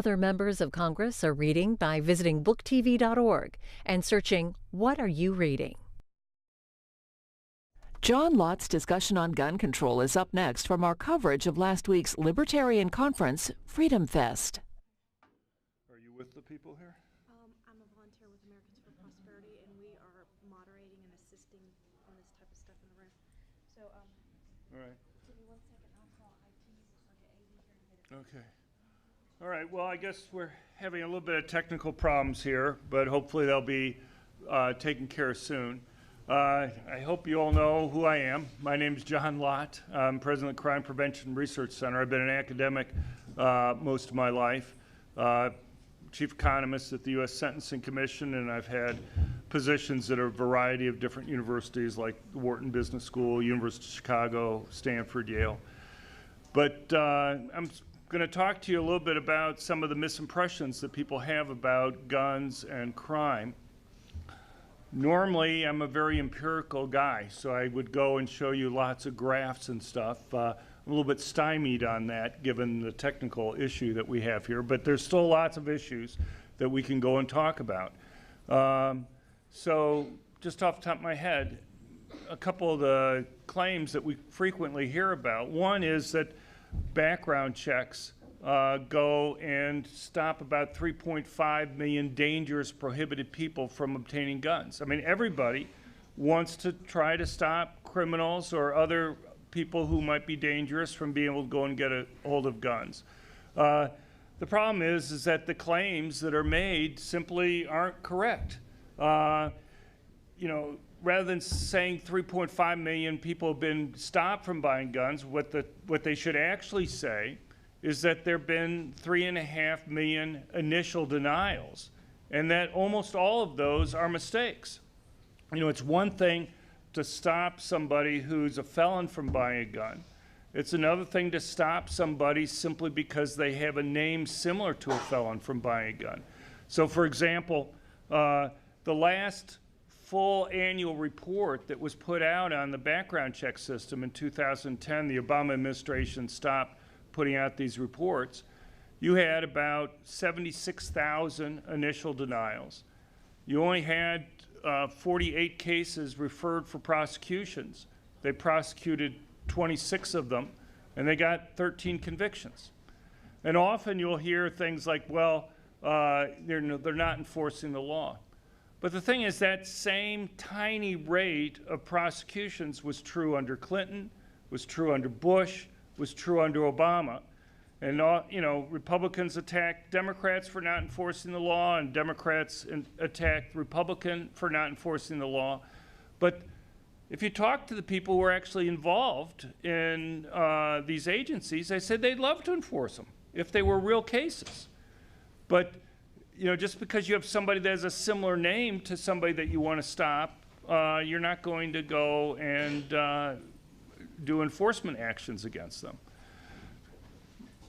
Other members of Congress are reading by visiting booktv.org and searching "What Are You Reading?" John Lott's discussion on gun control is up next from our coverage of last week's Libertarian Conference, Freedom Fest. Are you with the people here? I'm a volunteer with Americans for Prosperity, and we are moderating and assisting on this type of stuff in the room. So, All right. give me 1 second, I'll call IT or get AV here in a minute. Okay. All right. Well, I guess we're having a little bit of technical problems here, but hopefully they'll be taken care of soon. I hope you all know who I am. My name is John Lott. I'm president of the Crime Prevention Research Center. I've been an academic most of my life, chief economist at the U.S. Sentencing Commission, and I've had positions at a variety of different universities like the Wharton Business School, University of Chicago, Stanford, Yale. But I'm going to talk to you a little bit about some of the misimpressions that people have about guns and crime. Normally, I'm a very empirical guy, so I would go and show you lots of graphs and stuff. I'm a little bit stymied on that, given the technical issue that we have here, but there's still lots of issues that we can go and talk about. So just off the top of my head, a couple of the claims that we frequently hear about. One is that background checks go and stop about 3.5 million dangerous, prohibited people from obtaining guns. I mean, everybody wants to try to stop criminals or other people who might be dangerous from being able to go and get a hold of guns. The problem is that the claims that are made simply aren't correct. You know, rather than saying 3.5 million people have been stopped from buying guns, what they should actually say is that there have been 3.5 million initial denials, and that almost all of those are mistakes. You know, it's one thing to stop somebody who's a felon from buying a gun. It's another thing to stop somebody simply because they have a name similar to a felon from buying a gun. So, for example, the last full annual report that was put out on the background check system in 2010, the Obama administration stopped putting out these reports. You had about 76,000 initial denials. You only had 48 cases referred for prosecutions. They prosecuted 26 of them, and they got 13 convictions. And often you'll hear things like, well, they're not enforcing the law. But the thing is, that same tiny rate of prosecutions was true under Clinton, was true under Bush, was true under Obama. And you know, Republicans attacked Democrats for not enforcing the law, and Democrats attacked Republicans for not enforcing the law. But if you talk to the people who are actually involved in these agencies, they said they'd love to enforce them if they were real cases. But you know, just because you have somebody that has a similar name to somebody that you want to stop, you're not going to go and do enforcement actions against them.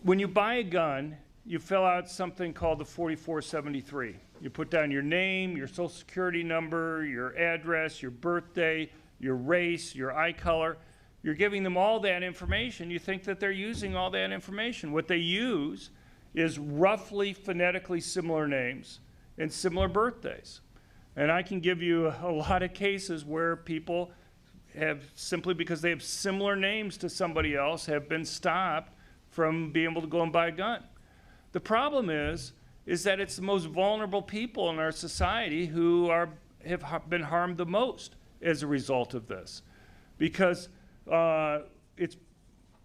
When you buy a gun, you fill out something called the 4473. You put down your name, your social security number, your address, your birthday, your race, your eye color. You're giving them all that information. You think that they're using all that information. What they use is roughly phonetically similar names and similar birthdays. And I can give you a lot of cases where people have, simply because they have similar names to somebody else, have been stopped from being able to go and buy a gun. The problem is that it's the most vulnerable people in our society who have been harmed the most as a result of this. Because it's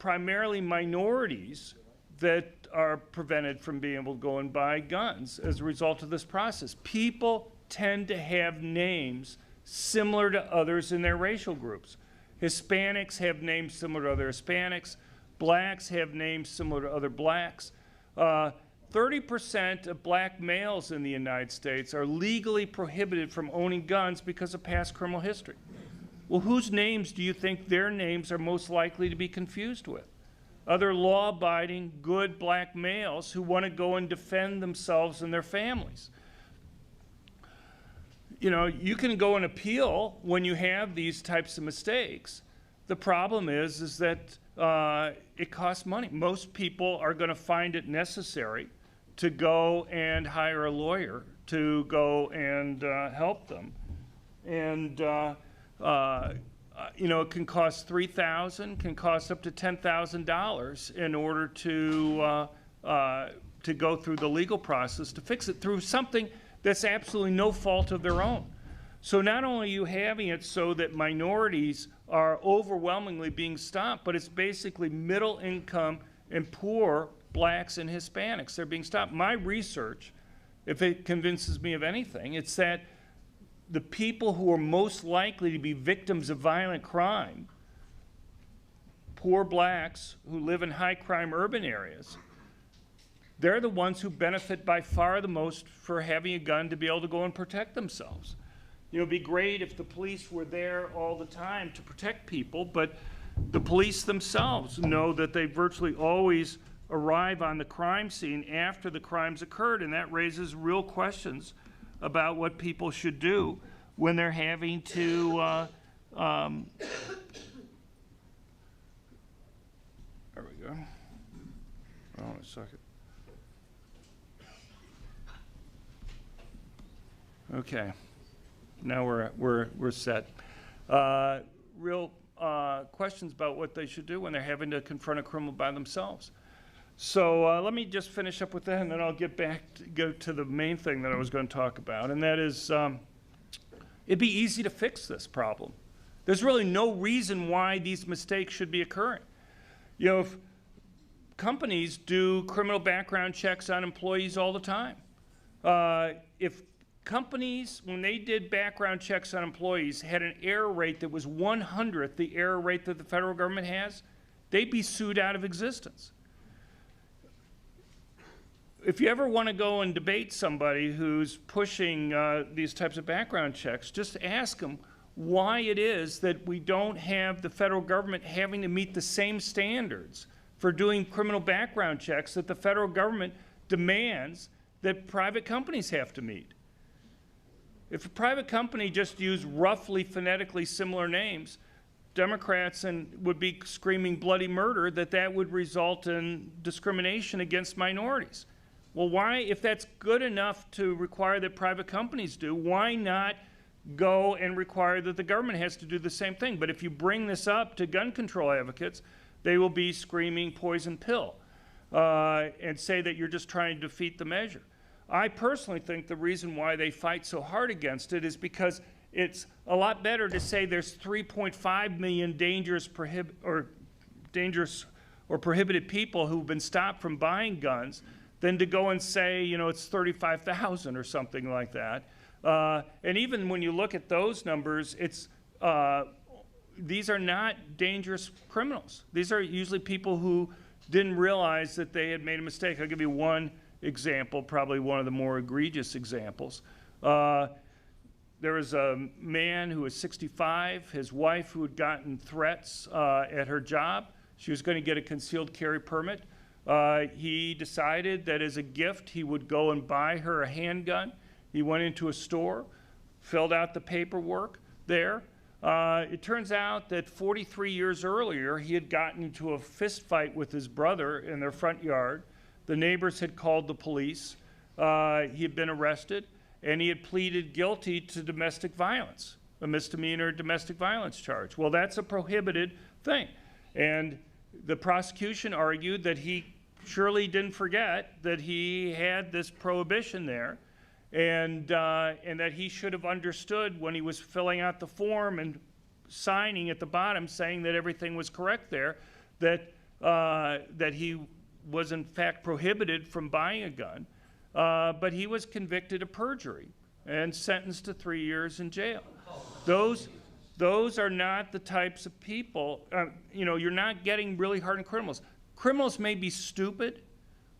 primarily minorities that are prevented from being able to go and buy guns as a result of this process. People tend to have names similar to others in their racial groups. Hispanics have names similar to other Hispanics. Blacks have names similar to other blacks. 30% of black males in the United States are legally prohibited from owning guns because of past criminal history. Well, whose names do you think their names are most likely to be confused with? Other law-abiding, good black males who want to go and defend themselves and their families. You know, you can go and appeal when you have these types of mistakes. The problem is that it costs money. Most people are going to find it necessary to go and hire a lawyer to go and help them. And you know, it can cost $3,000, can cost up to $10,000 in order to go through the legal process to fix it through something that's absolutely no fault of their own. So not only are you having it so that minorities are overwhelmingly being stopped, but it's basically middle income and poor blacks and Hispanics. They're being stopped. My research, if it convinces me of anything, it's that the people who are most likely to be victims of violent crime, poor blacks who live in high crime urban areas, they're the ones who benefit by far the most for having a gun to be able to go and protect themselves. You know, it'd be great if the police were there all the time to protect people, but the police themselves know that they virtually always arrive on the crime scene after the crime's occurred, and that raises real questions about what people should do when they're having to there we go. Hold on a second. Okay, now we're set. Real questions about what they should do when they're having to confront a criminal by themselves. So let me just finish up with that, and then I'll go to the main thing that I was going to talk about, and that is it'd be easy to fix this problem. There's really no reason why these mistakes should be occurring. You know, if companies do criminal background checks on employees all the time. If companies, when they did background checks on employees, had an error rate that was 1/100th the error rate that the federal government has, they'd be sued out of existence. If you ever want to go and debate somebody who's pushing these types of background checks, just ask them why it is that we don't have the federal government having to meet the same standards for doing criminal background checks that the federal government demands that private companies have to meet. If a private company just used roughly phonetically similar names, Democrats would be screaming bloody murder that would result in discrimination against minorities. Well, why, if that's good enough to require that private companies do, why not go and require that the government has to do the same thing? But if you bring this up to gun control advocates, they will be screaming poison pill and say that you're just trying to defeat the measure. I personally think the reason why they fight so hard against it is because it's a lot better to say there's 3.5 million dangerous or prohibited people who've been stopped from buying guns than to go and say, you know, it's 35,000 or something like that. And even when you look at those numbers, it's these are not dangerous criminals. These are usually people who didn't realize that they had made a mistake. I'll give you one example, probably one of the more egregious examples. There was a man who was 65, his wife who had gotten threats at her job. She was going to get a concealed carry permit. He decided that as a gift he would go and buy her a handgun. He went into a store, filled out the paperwork there. It turns out that 43 years earlier he had gotten into a fist fight with his brother in their front yard. The neighbors had called the police. He had been arrested, and he had pleaded guilty to domestic violence, a misdemeanor domestic violence charge. Well, that's a prohibited thing. And the prosecution argued that he surely didn't forget that he had this prohibition there, and that he should have understood when he was filling out the form and signing at the bottom saying that everything was correct there, that he was in fact prohibited from buying a gun, but he was convicted of perjury and sentenced to 3 years in jail. Those are not the types of people, you know, you're not getting really hardened criminals. Criminals may be stupid,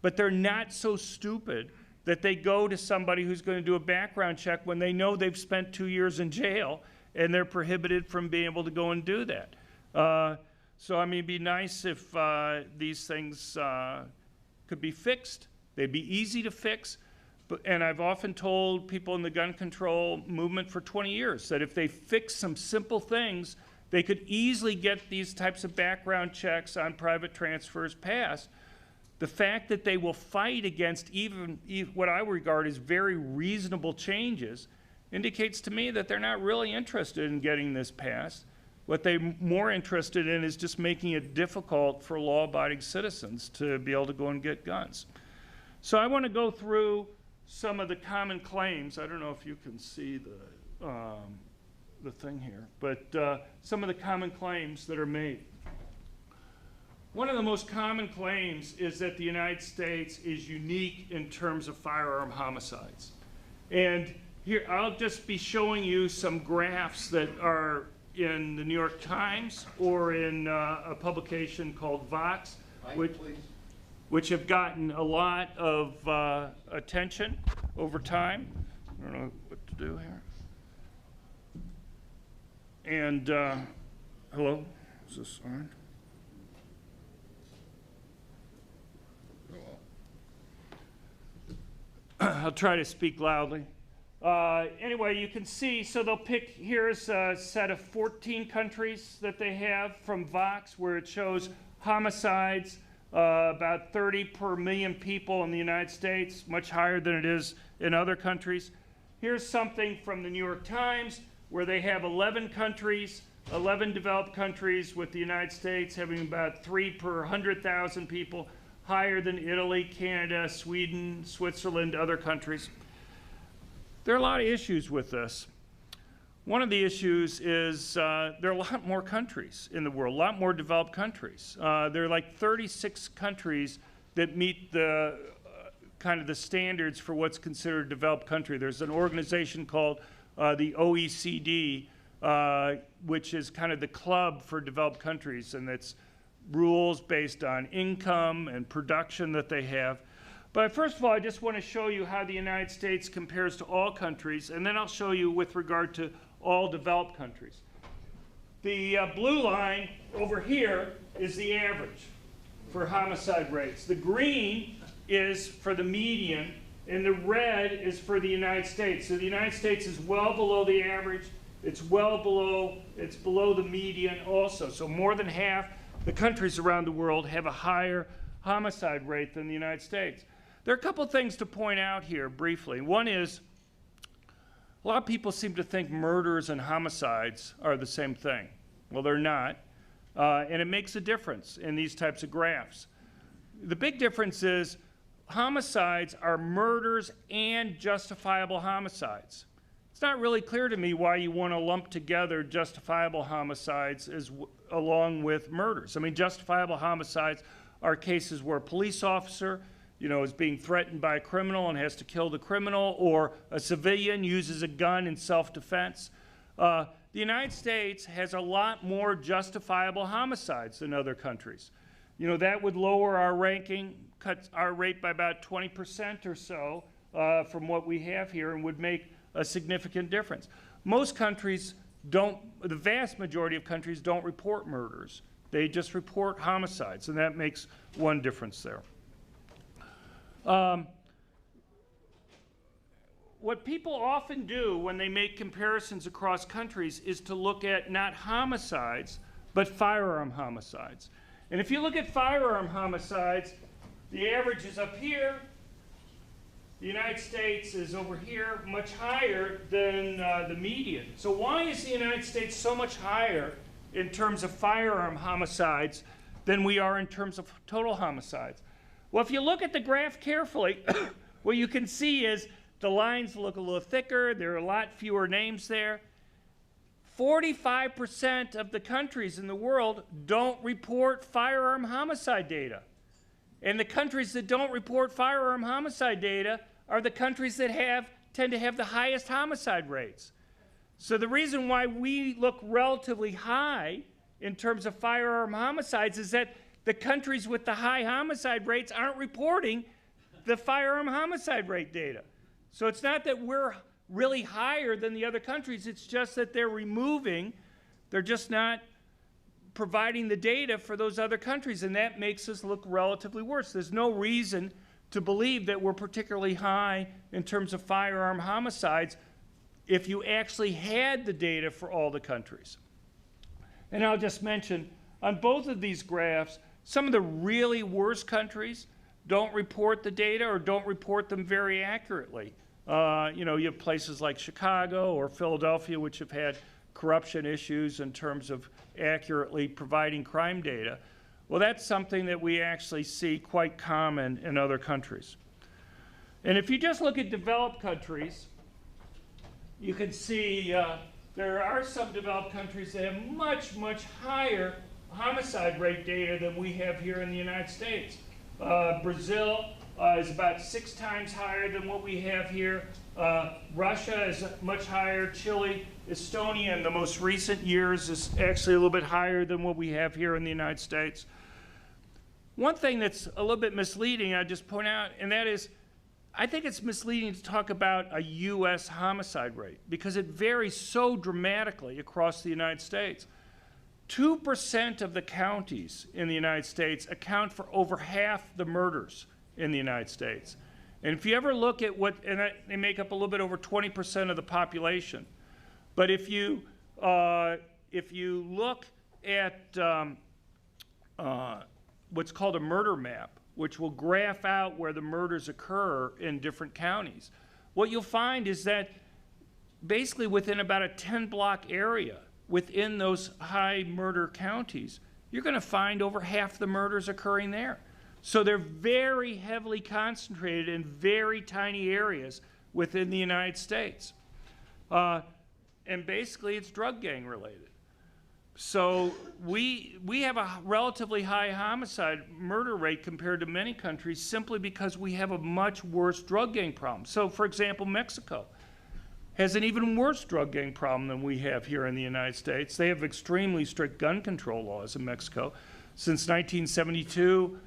but they're not so stupid that they go to somebody who's going to do a background check when they know they've spent 2 years in jail and they're prohibited from being able to go and do that. So, I mean, it'd be nice if these things could be fixed. They'd be easy to fix. And I've often told people in the gun control movement for 20 years that if they fix some simple things, they could easily get these types of background checks on private transfers passed. the fact that they will fight against even what I regard as very reasonable changes indicates to me that they're not really interested in getting this passed. What they're more interested in is just making it difficult for law-abiding citizens to be able to go and get guns. So I want to go through some of the common claims. I don't know if you can see the thing here, but some of the common claims that are made. One of the most common claims is that the United States is unique in terms of firearm homicides. And here, I'll just be showing you some graphs that are in the New York Times or in a publication called Vox, which have gotten a lot of attention over time. I don't know what to do here. And, hello, is this on? I'll try to speak loudly. Anyway, you can see, so they'll pick, here's a set of 14 countries that they have from Vox, where it shows homicides, about 30 per million people in the United States, much higher than it is in other countries. Here's something from the New York Times, where they have 11 countries, 11 developed countries, with the United States having about 3 per 100,000 people, higher than Italy, Canada, Sweden, Switzerland, other countries. There are a lot of issues with this. One of the issues is there are a lot more countries in the world, a lot more developed countries. There are like 36 countries that meet the kind of the standards for what's considered a developed country. There's an organization called the OECD, which is kind of the club for developed countries, and it's rules based on income and production that they have. But first of all, I just want to show you how the United States compares to all countries, and then I'll show you with regard to all developed countries. The blue line over here is the average for homicide rates. The green is for the median, and the red is for the United States. So the United States is well below the average. It's below the median also. So more than half the countries around the world have a higher homicide rate than the United States. There are a couple things to point out here briefly. One is, a lot of people seem to think murders and homicides are the same thing. Well, they're not, and it makes a difference in these types of graphs. The big difference is homicides are murders and justifiable homicides. It's not really clear to me why you want to lump together justifiable homicides along with murders. I mean, justifiable homicides are cases where a police officer is being threatened by a criminal and has to kill the criminal, or a civilian uses a gun in self-defense. The United States has a lot more justifiable homicides than other countries. That would lower our ranking, cut our rate by about 20% or so from what we have here, and would make a significant difference. Most countries don't, the vast majority of countries don't report murders. They just report homicides, and that makes one difference there. What people often do when they make comparisons across countries is to look at not homicides, but firearm homicides. And if you look at firearm homicides, the average is up here. The United States is over here, much higher than the median. So why is the United States so much higher in terms of firearm homicides than we are in terms of total homicides? Well, if you look at the graph carefully, what you can see is the lines look a little thicker. There are a lot fewer names there. 45% of the countries in the world don't report firearm homicide data. And the countries that don't report firearm homicide data are the countries that tend to have the highest homicide rates. So the reason why we look relatively high in terms of firearm homicides is that the countries with the high homicide rates aren't reporting the firearm homicide rate data. So it's not that we're really higher than the other countries, it's just that they're just not providing the data for those other countries, and that makes us look relatively worse. There's no reason to believe that we're particularly high in terms of firearm homicides if you actually had the data for all the countries. And I'll just mention, on both of these graphs, some of the really worst countries, don't report the data or don't report them very accurately. You know, you have places like Chicago or Philadelphia which have had corruption issues in terms of accurately providing crime data. Well, that's something that we actually see quite common in other countries. And if you just look at developed countries, you can see there are some developed countries that have much, much higher homicide rate data than we have here in the United States. Brazil is about 6 times higher than what we have here. Russia is much higher. Chile, Estonia in the most recent years is actually a little bit higher than what we have here in the United States. One thing that's a little bit misleading, I just point out, and that is, I think it's misleading to talk about a U.S. homicide rate because it varies so dramatically across the United States. 2% of the counties in the United States account for over half the murders in the United States. And if you ever look at what, and they make up a little bit over 20% of the population, but if you look at what's called a murder map, which will graph out where the murders occur in different counties, what you'll find is that basically within about a 10-block area within those high murder counties, you're going to find over half the murders occurring there. So they're very heavily concentrated in very tiny areas within the United States. And basically it's drug gang related. So we have a relatively high homicide murder rate compared to many countries simply because we have a much worse drug gang problem. So for example, Mexico has an even worse drug gang problem than we have here in the United States. They have extremely strict gun control laws in Mexico. Since 1972,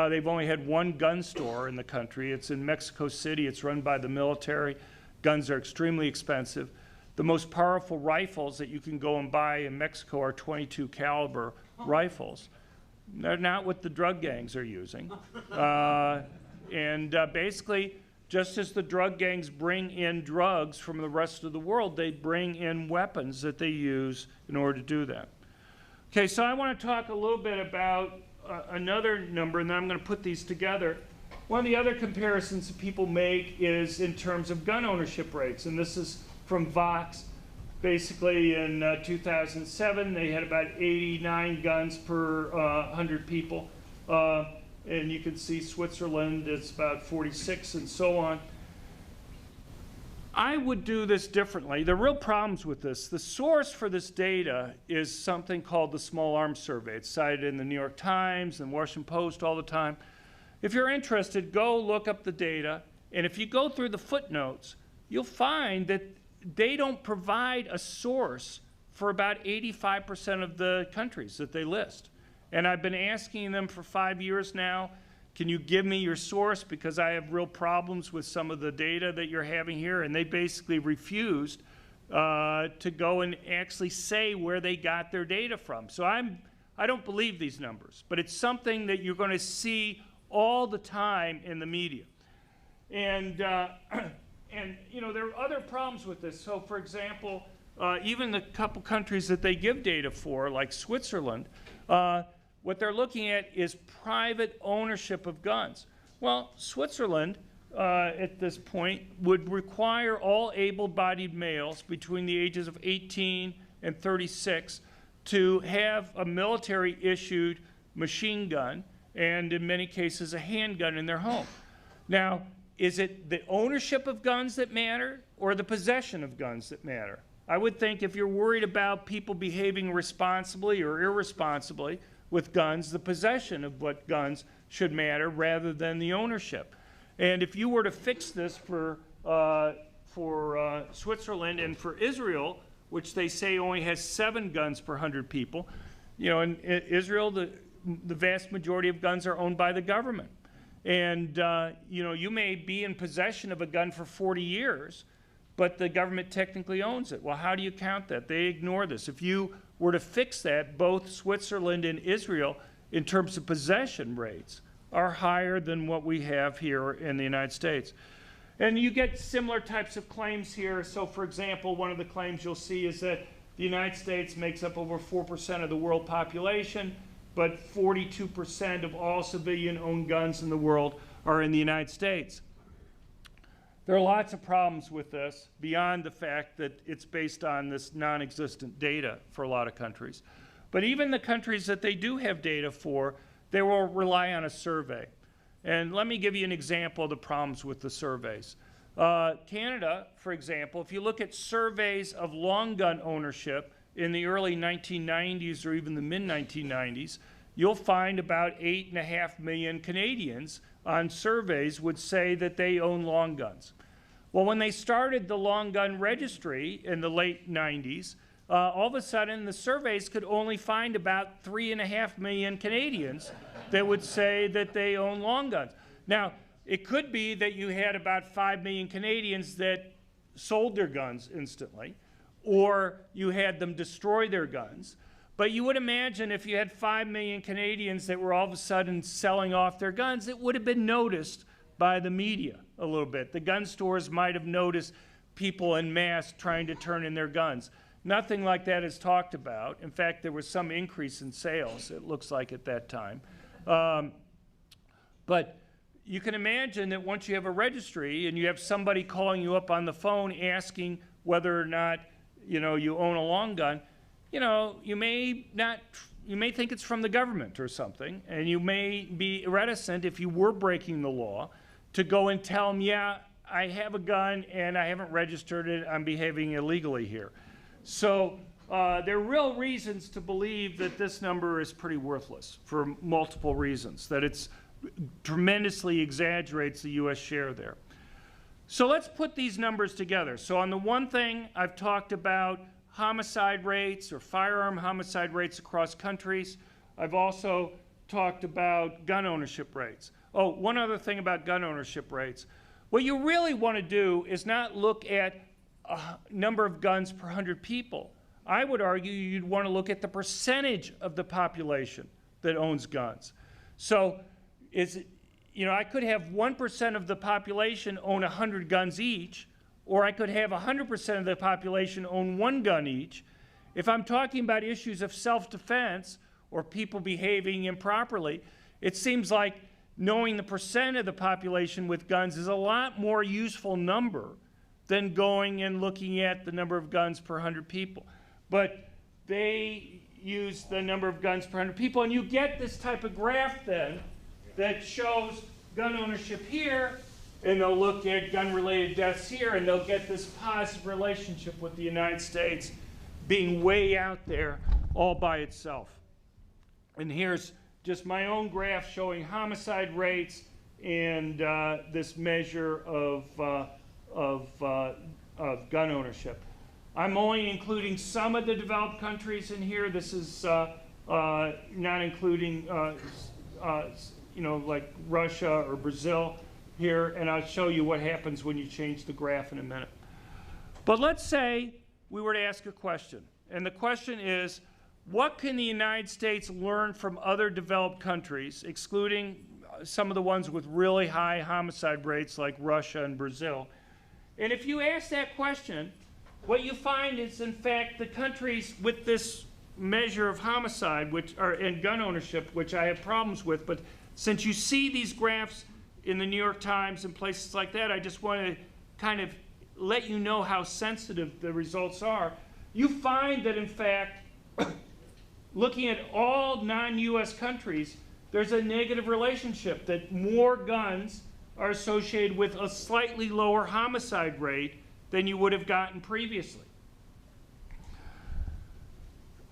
they've only had one gun store in the country. It's in Mexico City. It's run by the military. Guns are extremely expensive. The most powerful rifles that you can go and buy in Mexico are .22 caliber rifles. They're not what the drug gangs are using. Basically, just as the drug gangs bring in drugs from the rest of the world, they bring in weapons that they use in order to do that. Okay, so I want to talk a little bit about another number, and then I'm going to put these together. One of the other comparisons that people make is in terms of gun ownership rates, and this is from Vox. Basically in 2007, they had about 89 guns per 100 people. And you can see Switzerland, it's about 46 and so on. I would do this differently. There are real problems with this. The source for this data is something called the Small Arms Survey. It's cited in the New York Times and Washington Post all the time. If you're interested, go look up the data. And if you go through the footnotes, you'll find that they don't provide a source for about 85% of the countries that they list. And I've been asking them for 5 years now, can you give me your source because I have real problems with some of the data that you're having here, and they basically refused to go and actually say where they got their data from. So I don't believe these numbers, but it's something that you're going to see all the time in the media. And you know, there are other problems with this. So for example, even the couple countries that they give data for, like Switzerland, what they're looking at is private ownership of guns. Well, Switzerland, at this point, would require all able-bodied males between the ages of 18 and 36 to have a military-issued machine gun, and in many cases a handgun in their home. Now, is it the ownership of guns that matter or the possession of guns that matter? I would think if you're worried about people behaving responsibly or irresponsibly with guns, the possession of what guns should matter rather than the ownership. And if you were to fix this for Switzerland and for Israel, which they say only has 7 guns per 100 people, you know, in Israel, the vast majority of guns are owned by the government. And, you know, you may be in possession of a gun for 40 years, but the government technically owns it. Well, how do you count that? They ignore this. If you were to fix that, both Switzerland and Israel, in terms of possession rates, are higher than what we have here in the United States. And you get similar types of claims here. So, for example, one of the claims you'll see is that the United States makes up over 4% of the world population, but 42% of all civilian-owned guns in the world are in the United States. There are lots of problems with this beyond the fact that it's based on this non-existent data for a lot of countries. But even the countries that they do have data for, they will rely on a survey. And let me give you an example of the problems with the surveys. Canada, for example, if you look at surveys of long gun ownership in the early 1990s or even the mid-1990s, you'll find about 8.5 million Canadians on surveys would say that they own long guns. Well, when they started the long gun registry in the late 90s, all of a sudden the surveys could only find about 3.5 million Canadians that would say that they own long guns. Now, it could be that you had about 5 million Canadians that sold their guns instantly, or you had them destroy their guns. But you would imagine if you had 5 million Canadians that were all of a sudden selling off their guns, it would have been noticed by the media a little bit. The gun stores might have noticed people en masse trying to turn in their guns. Nothing like that is talked about. In fact, there was some increase in sales, it looks like, at that time. But you can imagine that once you have a registry and you have somebody calling you up on the phone asking whether or not you own a long gun, you may think it's from the government or something, and you may be reticent, if you were breaking the law, to go and tell them, yeah, I have a gun and I haven't registered it, I'm behaving illegally here. So there are real reasons to believe that this number is pretty worthless for multiple reasons, that it's tremendously exaggerates the U.S. share there. So let's put these numbers together. So on the one thing, I've talked about homicide rates or firearm homicide rates across countries. I've also talked about gun ownership rates. Oh, one other thing about gun ownership rates. What you really want to do is not look at a number of guns per 100 people. I would argue you'd want to look at the percentage of the population that owns guns. So I could have 1% of the population own 100 guns each, or I could have 100% of the population own 1 gun each. If I'm talking about issues of self-defense or people behaving improperly, it seems like knowing the percent of the population with guns is a lot more useful number than going and looking at the number of guns per 100 people. But they use the number of guns per 100 people, and you get this type of graph then that shows gun ownership here, and they'll look at gun-related deaths here, and they'll get this positive relationship with the United States being way out there all by itself. And here's just my own graph showing homicide rates and this measure of gun ownership. I'm only including some of the developed countries in here. This is not including like Russia or Brazil here, and I'll show you what happens when you change the graph in a minute. But let's say we were to ask a question, and the question is, what can the United States learn from other developed countries, excluding some of the ones with really high homicide rates like Russia and Brazil? And if you ask that question, what you find is, in fact, the countries with this measure of homicide and gun ownership, which I have problems with, but since you see these graphs in the New York Times and places like that, I just want to kind of let you know how sensitive the results are. You find that, in fact, looking at all non-US countries, there's a negative relationship, that more guns are associated with a slightly lower homicide rate than you would have gotten previously.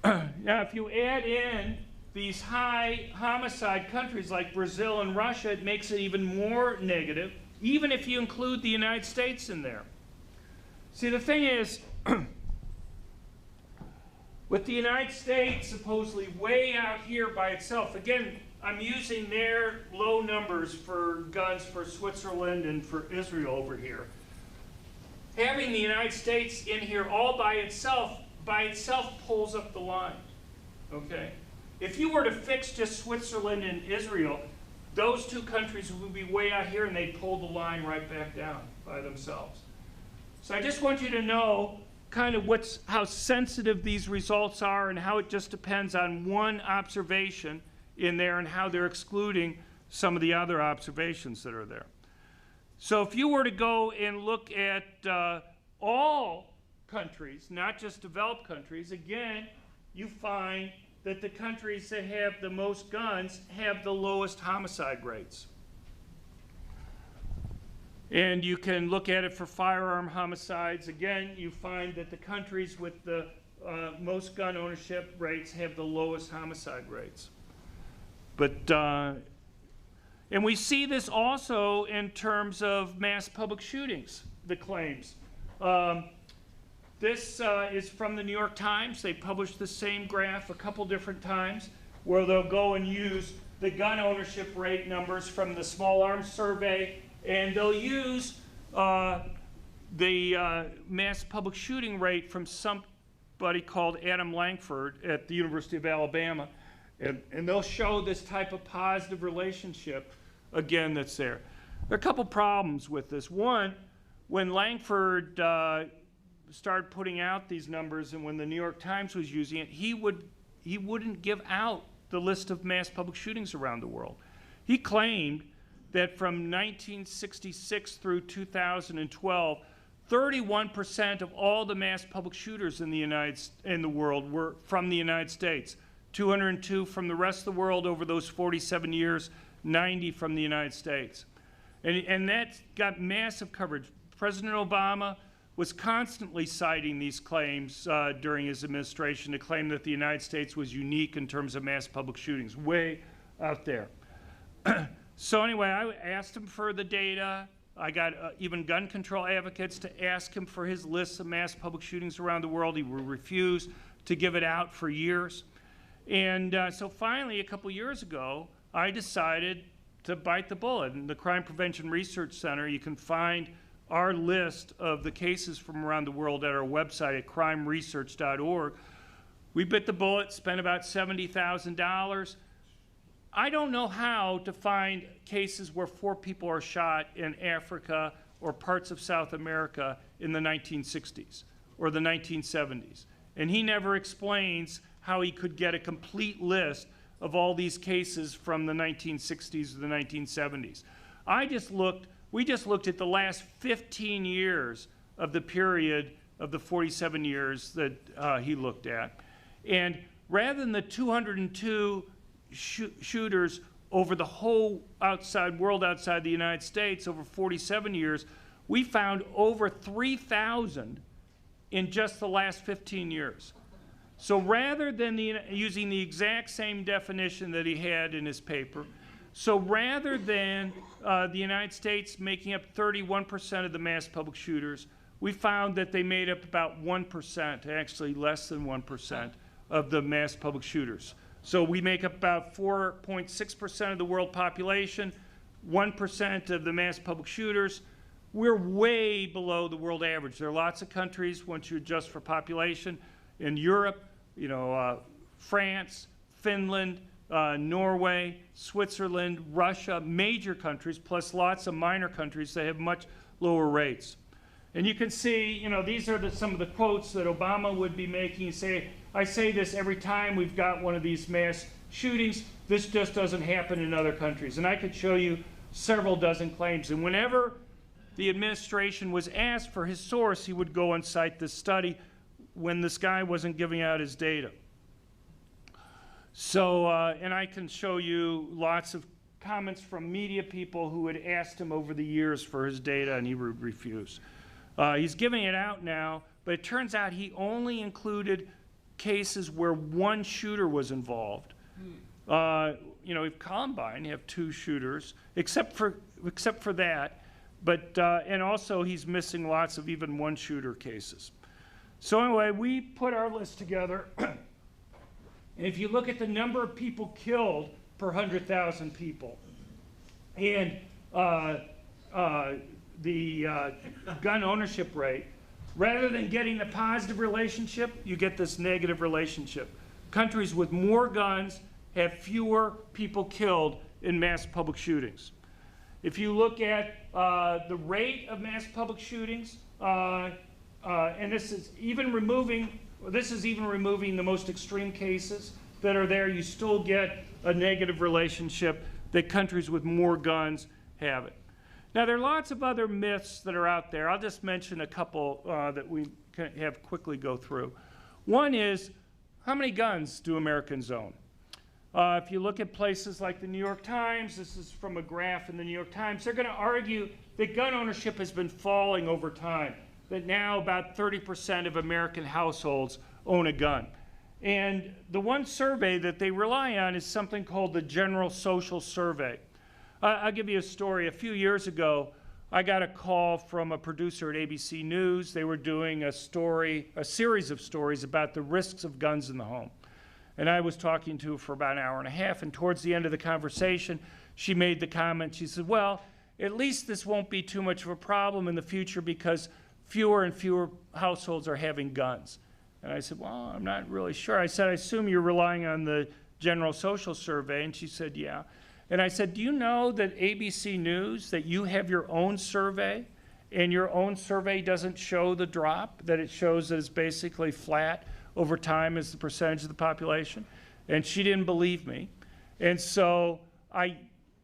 Now, if you add in these high homicide countries like Brazil and Russia, it makes it even more negative, even if you include the United States in there. See, the thing is, with the United States supposedly way out here by itself, again, I'm using their low numbers for guns for Switzerland and for Israel over here. Having the United States in here all by itself pulls up the line, okay? If you were to fix just Switzerland and Israel, those two countries would be way out here and they'd pull the line right back down by themselves. So I just want you to know kind of how sensitive these results are and how it just depends on one observation in there and how they're excluding some of the other observations that are there. So if you were to go and look at all countries, not just developed countries, again, you find that the countries that have the most guns have the lowest homicide rates. And you can look at it for firearm homicides. Again, you find that the countries with the most gun ownership rates have the lowest homicide rates. But, and we see this also in terms of mass public shootings, the claims. This is from the New York Times. They published the same graph a couple different times where they'll go and use the gun ownership rate numbers from the small arms survey, and they'll use the mass public shooting rate from somebody called Adam Langford at the University of Alabama, and they'll show this type of positive relationship again that's there. There are a couple problems with this. One, when Langford started putting out these numbers and when the New York Times was using it, he wouldn't give out the list of mass public shootings around the world. He claimed that from 1966 through 2012, 31% of all the mass public shooters in the world were from the United States, 202 from the rest of the world over those 47 years, 90 from the United States. And that got massive coverage. President Obama was constantly citing these claims during his administration to claim that the United States was unique in terms of mass public shootings, way out there. So anyway, I asked him for the data. I got even gun control advocates to ask him for his lists of mass public shootings around the world. He refused to give it out for years. And so finally, a couple years ago, I decided to bite the bullet. In the Crime Prevention Research Center, you can find our list of the cases from around the world at our website at crimeresearch.org. We bit the bullet, spent about $70,000. I don't know how to find cases where 4 people are shot in Africa or parts of South America in the 1960s or the 1970s. And he never explains how he could get a complete list of all these cases from the 1960s or the 1970s. We just looked at the last 15 years of the period of the 47 years that he looked at. And rather than the 202 shooters over the whole world outside the United States over 47 years, we found over 3,000 in just the last 15 years. So rather than using the exact same definition that he had in his paper, so rather than the United States making up 31% of the mass public shooters, we found that they made up about 1%, actually less than 1% of the mass public shooters. So we make up about 4.6% of the world population, 1% of the mass public shooters. We're way below the world average. There are lots of countries, once you adjust for population, in Europe, France, Finland, Norway, Switzerland, Russia, major countries, plus lots of minor countries that have much lower rates. And you can see, these are some of the quotes that Obama would be making. I say this every time we've got one of these mass shootings. This just doesn't happen in other countries. And I could show you several dozen claims. And whenever the administration was asked for his source, he would go and cite this study when this guy wasn't giving out his data. So, and I can show you lots of comments from media people who had asked him over the years for his data, and he would refuse. He's giving it out now, but it turns out he only included cases where one shooter was involved. With Columbine, you have 2 shooters, except for that. But and also he's missing lots of even one-shooter cases. So anyway, we put our list together. And if you look at the number of people killed per 100,000 people, and the gun ownership rate, rather than getting the positive relationship, you get this negative relationship. Countries with more guns have fewer people killed in mass public shootings. If you look at the rate of mass public shootings, and this is even removing the most extreme cases that are there, you still get a negative relationship that countries with more guns have it. Now, there are lots of other myths that are out there. I'll just mention a couple that we can have quickly go through. One is, how many guns do Americans own? If you look at places like the New York Times, this is from a graph in the New York Times, they're going to argue that gun ownership has been falling over time, that now about 30% of American households own a gun. And the one survey that they rely on is something called the General Social Survey. I'll give you a story. A few years ago, I got a call from a producer at ABC News. They were doing a series of stories about the risks of guns in the home. And I was talking to her for about an hour and a half, and towards the end of the conversation, she made the comment, she said, well, at least this won't be too much of a problem in the future because fewer and fewer households are having guns. And I said, well, I'm not really sure. I said, I assume you're relying on the General Social Survey, and she said, yeah. And I said, do you know that ABC News, that you have your own survey, and your own survey doesn't show the drop, that it shows that it's basically flat over time as the percentage of the population? And she didn't believe me. And so I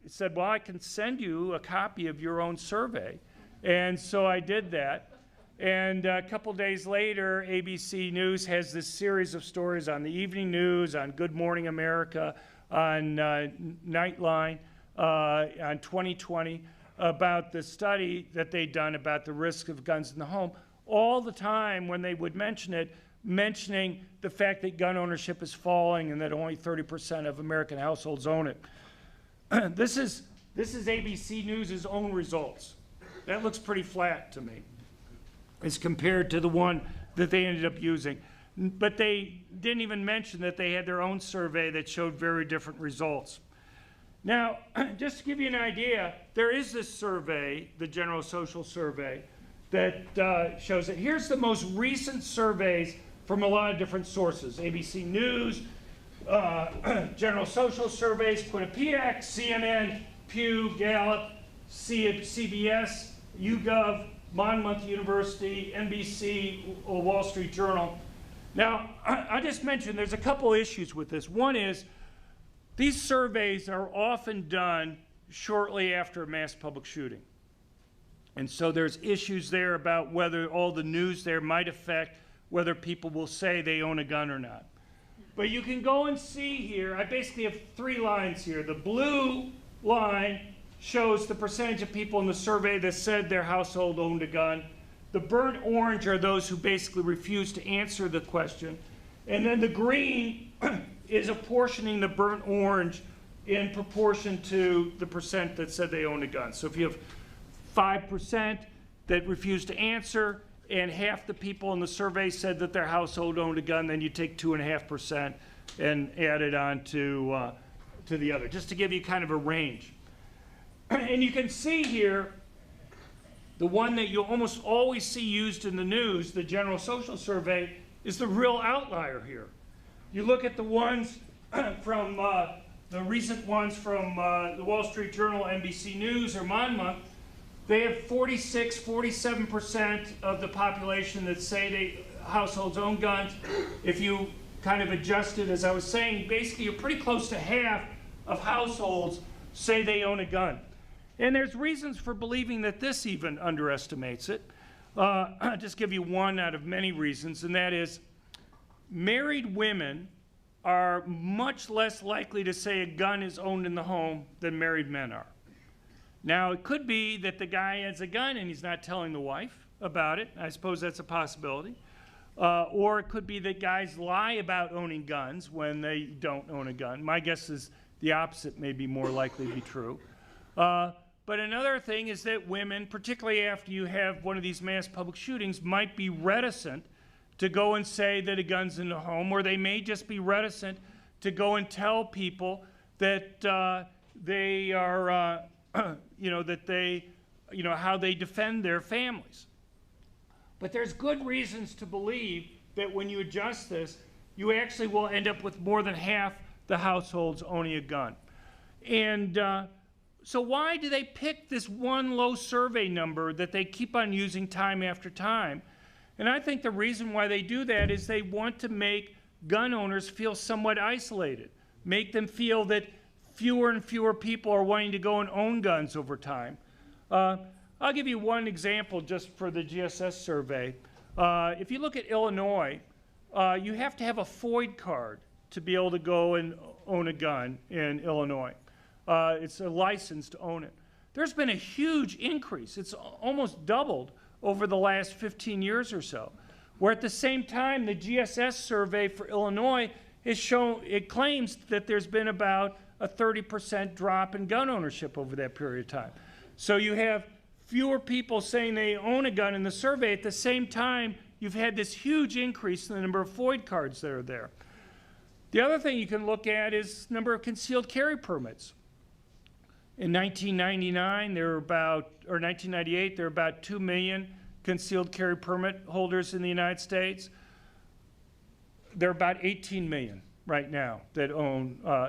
said, well, I can send you a copy of your own survey. And so I did that. And a couple days later, ABC News has this series of stories on the evening news, on Good Morning America, on Nightline, on 2020, about the study that they'd done about the risk of guns in the home. All the time when they would mention it, mentioning the fact that gun ownership is falling and that only 30% of American households own it. This is ABC News' own results. That looks pretty flat to me as compared to the one that they ended up using. But they didn't even mention that they had their own survey that showed very different results. Now, just to give you an idea, there is this survey, the General Social Survey, that shows it. Here's the most recent surveys from a lot of different sources. ABC News, General Social Surveys, Quinnipiac, CNN, Pew, Gallup, CBS, YouGov, Monmouth University, NBC, Wall Street Journal. Now, I just mentioned there's a couple issues with this. One is these surveys are often done shortly after a mass public shooting. And so there's issues there about whether all the news there might affect whether people will say they own a gun or not. But you can go and see here, I basically have 3 lines here. The blue line shows the percentage of people in the survey that said their household owned a gun. The burnt orange are those who basically refused to answer the question. And then the green is apportioning the burnt orange in proportion to the percent that said they owned a gun. So if you have 5% that refused to answer and half the people in the survey said that their household owned a gun, then you take 2.5% and add it on to the other, just to give you kind of a range. And you can see here, the one that you almost always see used in the news, the General Social Survey, is the real outlier here. You look at the ones from the recent ones from the Wall Street Journal, NBC News, or Monmouth. They have 47% of the population that say households own guns. If you kind of adjust it, as I was saying, basically you're pretty close to half of households say they own a gun. And there's reasons for believing that this even underestimates it. I'll just give you one out of many reasons, and that is married women are much less likely to say a gun is owned in the home than married men are. Now, it could be that the guy has a gun and he's not telling the wife about it. I suppose that's a possibility. Or it could be that guys lie about owning guns when they don't own a gun. My guess is the opposite may be more likely to be true. But another thing is that women, particularly after you have one of these mass public shootings, might be reticent to go and say that a gun's in the home, or they may just be reticent to go and tell people that they are, how they defend their families. But there's good reasons to believe that when you adjust this, you actually will end up with more than half the households owning a gun. And so why do they pick this one low survey number that they keep on using time after time? And I think the reason why they do that is they want to make gun owners feel somewhat isolated, make them feel that fewer and fewer people are wanting to go and own guns over time. I'll give you one example just for the GSS survey. If you look at Illinois, you have to have a FOID card to be able to go and own a gun in Illinois. It's a license to own it. There's been a huge increase. It's almost doubled over the last 15 years or so. Where at the same time, the GSS survey for Illinois it claims that there's been about a 30% drop in gun ownership over that period of time. So you have fewer people saying they own a gun in the survey. At the same time, you've had this huge increase in the number of FOID cards that are there. The other thing you can look at is number of concealed carry permits. In 1999, there were about, or 1998, there were about 2 million concealed carry permit holders in the United States. There are about 18 million right now that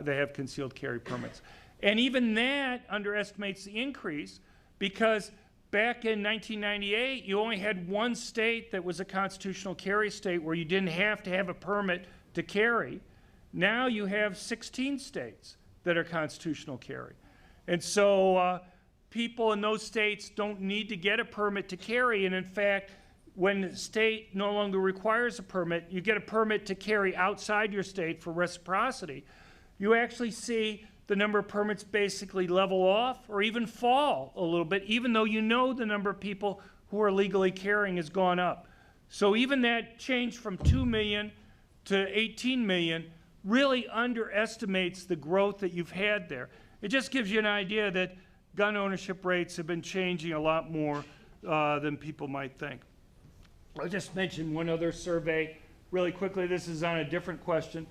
they have concealed carry permits. And even that underestimates the increase, because back in 1998, you only had one state that was a constitutional carry state where you didn't have to have a permit to carry. Now you have 16 states that are constitutional carry. And so people in those states don't need to get a permit to carry. And in fact, when the state no longer requires a permit, you get a permit to carry outside your state for reciprocity, you actually see the number of permits basically level off or even fall a little bit, even though you know the number of people who are legally carrying has gone up. So even that change from 2 million to 18 million really underestimates the growth that you've had there. It just gives you an idea that gun ownership rates have been changing a lot more than people might think. I'll just mention one other survey really quickly. This is on a different question.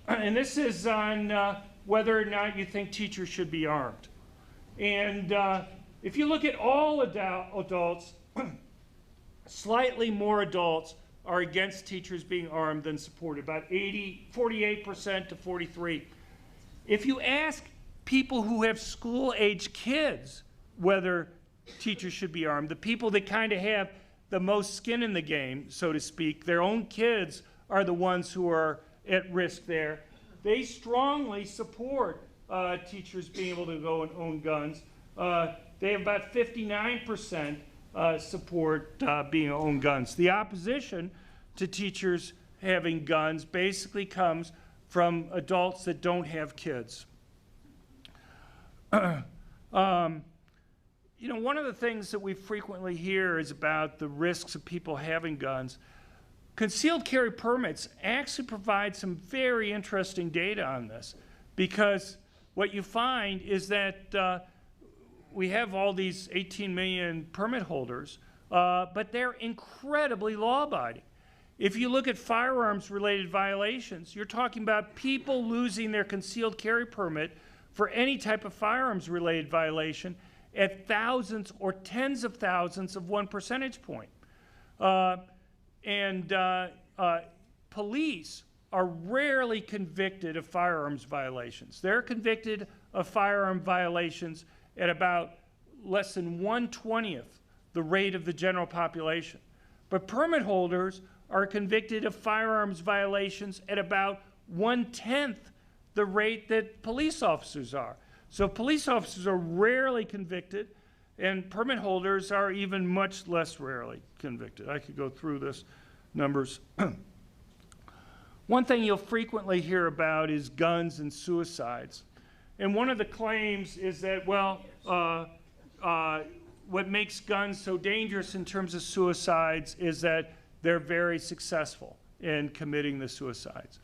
And this is on whether or not you think teachers should be armed. And if you look at all adults, slightly more adults are against teachers being armed than supported, about 48% to 43%. If you ask people who have school-age kids whether teachers should be armed, the people that kind of have the most skin in the game, so to speak, their own kids are the ones who are at risk there. They strongly support teachers being able to go and own guns. They have about 59% support being able to own guns. The opposition to teachers having guns basically comes from adults that don't have kids. You know, one of the things that we frequently hear is about the risks of people having guns. Concealed carry permits actually provide some very interesting data on this, because what you find is that we have all these 18 million permit holders, but they're incredibly law-abiding. If you look at firearms-related violations, you're talking about people losing their concealed carry permit for any type of firearms-related violation at thousands or tens of thousands of 1 percentage point. Police are rarely convicted of firearms violations. They're convicted of firearm violations at about less than 1/20th the rate of the general population. But permit holders are convicted of firearms violations at about 1/10 the rate that police officers are. So police officers are rarely convicted, and permit holders are even much less rarely convicted. I could go through this numbers. One thing you'll frequently hear about is guns and suicides. And one of the claims is that, well, what makes guns so dangerous in terms of suicides is that they're very successful in committing the suicides.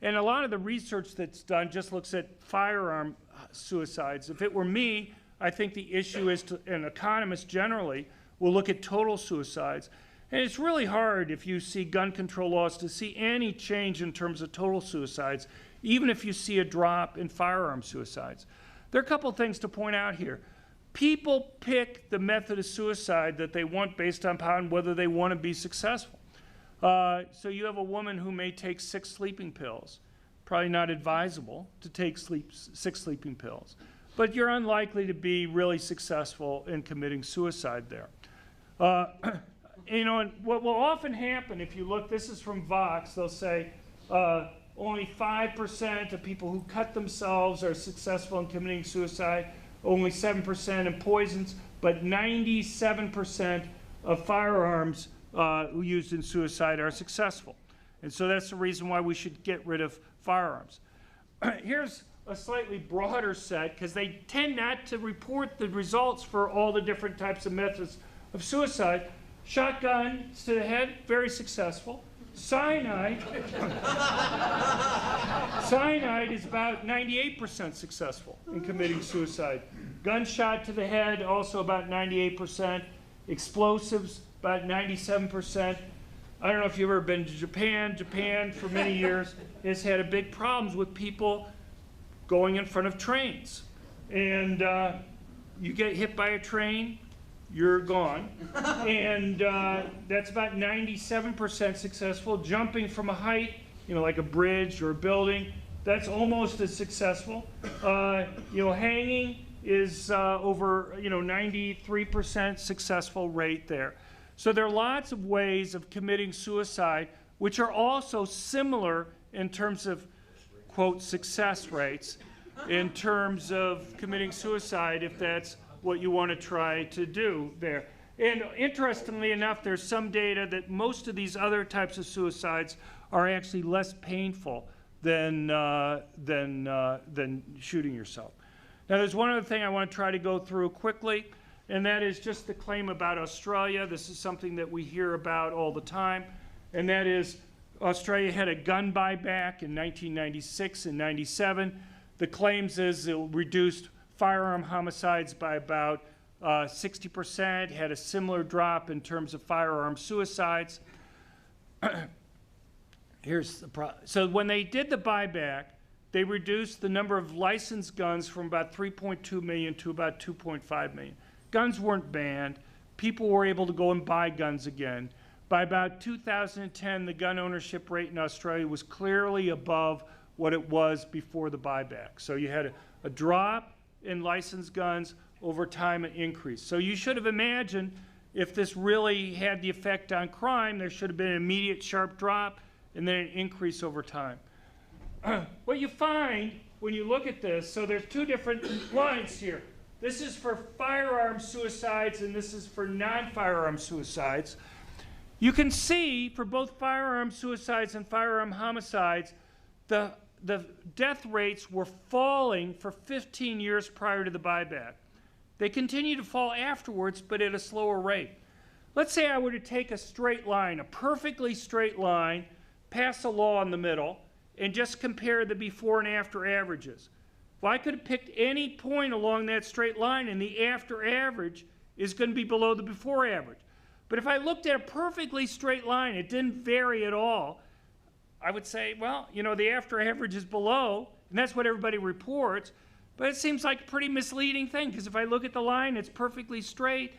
And a lot of the research that's done just looks at firearm suicides. If it were me, I think the issue is, and economists generally will look at total suicides. And it's really hard, if you see gun control laws, to see any change in terms of total suicides, even if you see a drop in firearm suicides. There are a couple things to point out here. People pick the method of suicide that they want based upon whether they want to be successful. So you have a woman who may take 6 sleeping pills. Probably not advisable to take 6 sleeping pills. But you're unlikely to be really successful in committing suicide there. You know, and what will often happen if you look, this is from Vox, they'll say, only 5% of people who cut themselves are successful in committing suicide, only 7% in poisons, but 97% of firearms used in suicide are successful. And so that's the reason why we should get rid of firearms. Here's a slightly broader set, because they tend not to report the results for all the different types of methods of suicide. Shotguns to the head, very successful. Cyanide, cyanide is about 98% successful in committing suicide. Gunshot to the head, also about 98%. Explosives, about 97%. I don't know if you've ever been to Japan. Japan, for many years, has had a big problems with people going in front of trains. And you get hit by a train, you're gone. And that's about 97% successful. Jumping from a height, like a bridge or a building, that's almost as successful. Hanging is over, 93% successful rate there. So there are lots of ways of committing suicide, which are also similar in terms of, quote, success rates, in terms of committing suicide, if that's what you want to try to do there. And interestingly enough, there's some data that most of these other types of suicides are actually less painful than shooting yourself. Now, there's one other thing I want to try to go through quickly, and that is just the claim about Australia. This is something that we hear about all the time, and that is Australia had a gun buyback in 1996 and 97. The claims is it reduced firearm homicides by about 60%, had a similar drop in terms of firearm suicides. Here's the problem. So when they did the buyback, they reduced the number of licensed guns from about 3.2 million to about 2.5 million. Guns weren't banned. People were able to go and buy guns again. By about 2010, the gun ownership rate in Australia was clearly above what it was before the buyback. So you had a drop in licensed guns, over time an increase. So you should have imagined if this really had the effect on crime, there should have been an immediate sharp drop and then an increase over time. What you find when you look at this, so there's two different lines here. This is for firearm suicides and this is for non-firearm suicides. You can see for both firearm suicides and firearm homicides, the death rates were falling for 15 years prior to the buyback. They continue to fall afterwards, but at a slower rate. Let's say I were to take a straight line, a perfectly straight line, pass a law in the middle, and just compare the before and after averages. Well, I could have picked any point along that straight line, and the after average is going to be below the before average. But if I looked at a perfectly straight line, it didn't vary at all, I would say, well, the after average is below, and that's what everybody reports, but it seems like a pretty misleading thing, because if I look at the line, it's perfectly straight.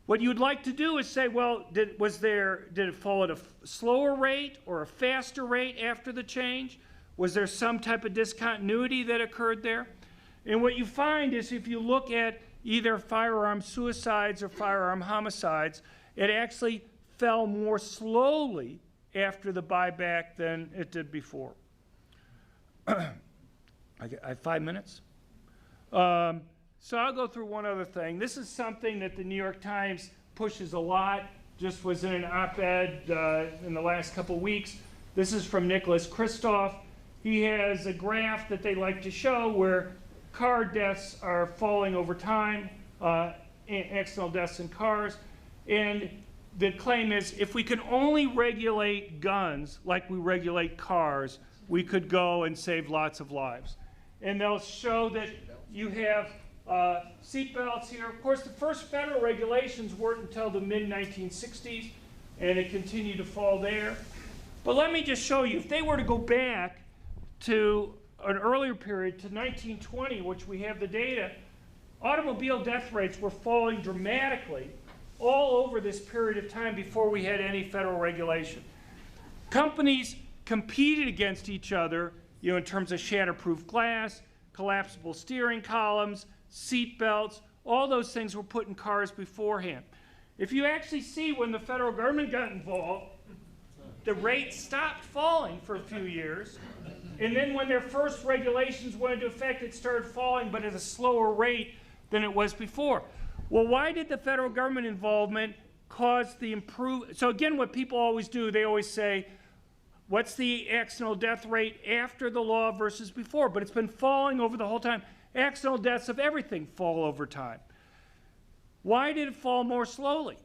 What you'd like to do is say, well, did it fall at a slower rate or a faster rate after the change? Was there some type of discontinuity that occurred there? And what you find is if you look at either firearm suicides or firearm homicides, it actually fell more slowly after the buyback than it did before. I have 5 minutes. So I'll go through one other thing. This is something that the New York Times pushes a lot, just was in an op-ed in the last couple weeks. This is from Nicholas Kristof. He has a graph that they like to show where car deaths are falling over time, accidental deaths in cars. And the claim is if we could only regulate guns like we regulate cars, we could go and save lots of lives. And they'll show that you have seat belts here. Of course, the first federal regulations weren't until the mid-1960s, and it continued to fall there. But let me just show you, if they were to go back to an earlier period, to 1920, which we have the data, automobile death rates were falling dramatically all over this period of time before we had any federal regulation. Companies competed against each other, in terms of shatterproof glass, collapsible steering columns, seat belts, all those things were put in cars beforehand. If you actually see when the federal government got involved, the rate stopped falling for a few years. And then when their first regulations went into effect, it started falling, but at a slower rate than it was before. Well, why did the federal government involvement cause the improvement? So again, what people always do, they always say, what's the accidental death rate after the law versus before? But it's been falling over the whole time. Accidental deaths of everything fall over time. Why did it fall more slowly?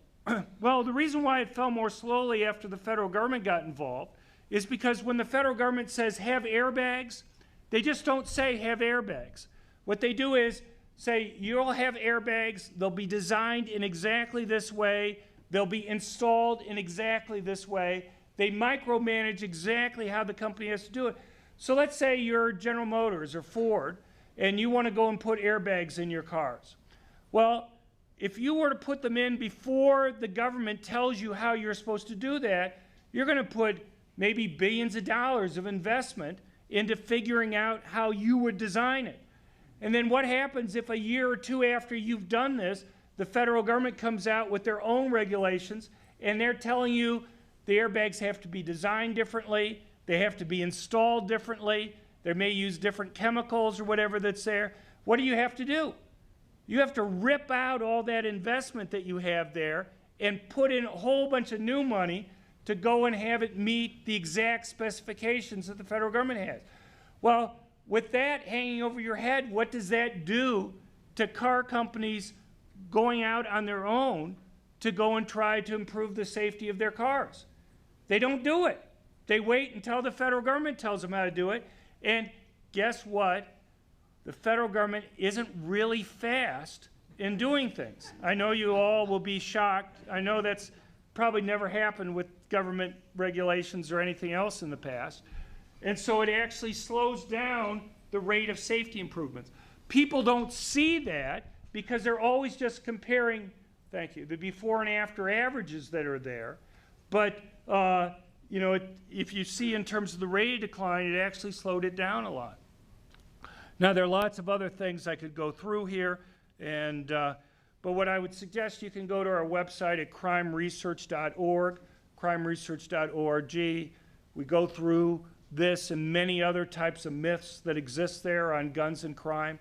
Well, the reason why it fell more slowly after the federal government got involved is because when the federal government says have airbags, they just don't say have airbags. What they do is say you'll have airbags, they'll be designed in exactly this way, they'll be installed in exactly this way. They micromanage exactly how the company has to do it. So let's say you're General Motors or Ford and you want to go and put airbags in your cars. Well, if you were to put them in before the government tells you how you're supposed to do that, you're going to put maybe billions of dollars of investment into figuring out how you would design it. And then what happens if a year or two after you've done this, the federal government comes out with their own regulations and they're telling you the airbags have to be designed differently, they have to be installed differently, they may use different chemicals or whatever that's there. What do you have to do? You have to rip out all that investment that you have there and put in a whole bunch of new money to go and have it meet the exact specifications that the federal government has. Well, with that hanging over your head, what does that do to car companies going out on their own to go and try to improve the safety of their cars? They don't do it. They wait until the federal government tells them how to do it. And guess what? The federal government isn't really fast in doing things. I know you all will be shocked. I know that's probably never happened with government regulations or anything else in the past. And so it actually slows down the rate of safety improvements. People don't see that because they're always just comparing, thank you, the before and after averages that are there. But you know, if you see in terms of the rate of decline, it actually slowed it down a lot. Now, there are lots of other things I could go through here, and, but what I would suggest, you can go to our website at crimeresearch.org, crimeresearch.org. We go through this and many other types of myths that exist there on guns and crime.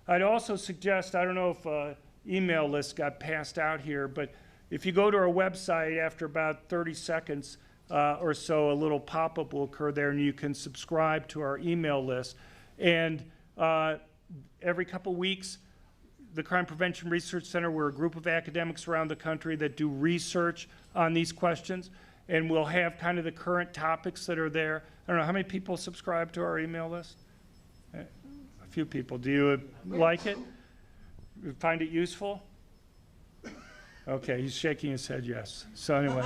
I'd also suggest, I don't know if an email list got passed out here, but if you go to our website, after about 30 seconds or so, a little pop-up will occur there, and you can subscribe to our email list. And every couple weeks, the Crime Prevention Research Center, we're a group of academics around the country that do research on these questions, and we'll have kind of the current topics that are there. I don't know, how many people subscribe to our email list? A few people. Do you like it? You find it useful? Okay, he's shaking his head yes. So anyway,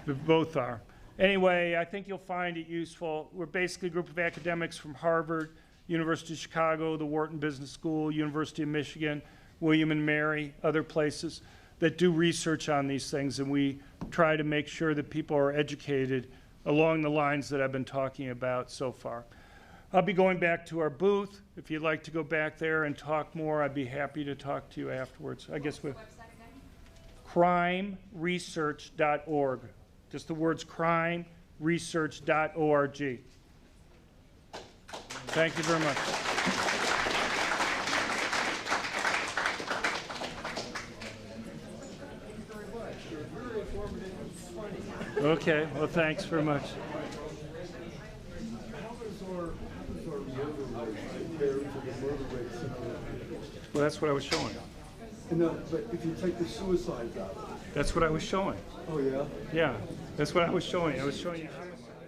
we both are. Anyway, I think you'll find it useful. We're basically a group of academics from Harvard, University of Chicago, the Wharton Business School, University of Michigan, William and Mary, other places that do research on these things, and we try to make sure that people are educated along the lines that I've been talking about so far. I'll be going back to our booth. If you'd like to go back there and talk more, I'd be happy to talk to you afterwards. I guess we're crimeresearch.org. Just the words crimeresearch.org. Thank you very much. Okay, well, thanks very much. Well, that's what I was showing. No, but if you take the suicides out, That's what I was showing. oh yeah? Yeah, that's what I was showing. I was showing you homicide.